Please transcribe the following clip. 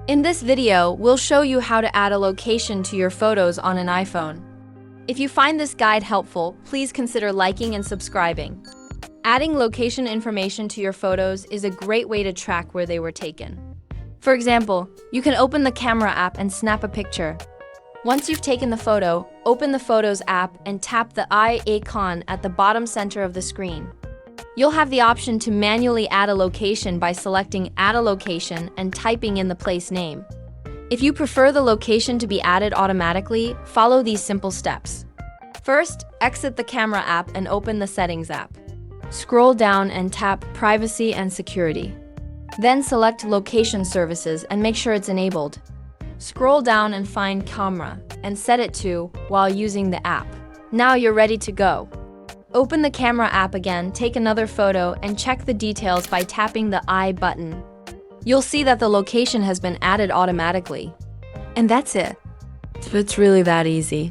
In this video, we'll show you how to add a location to your photos on an iPhone. If you find this guide helpful, please consider liking and subscribing. Adding location information to your photos is a great way to track where they were taken. For example, you can open the camera app and snap a picture. Once you've taken the photo, open the Photos app and tap the eye icon at the bottom center of the screen. You'll have the option to manually add a location by selecting Add a Location and typing in the place name. If you prefer the location to be added automatically, follow these simple steps. First, exit the camera app and open the Settings app. Scroll down and tap Privacy and Security. Then select Location Services and make sure it's enabled. Scroll down and find Camera and set it to while using the app. Now you're ready to go. Open the camera app again, take another photo, and check the details by tapping the I button. You'll see that the location has been added automatically. And that's it. It's really that easy.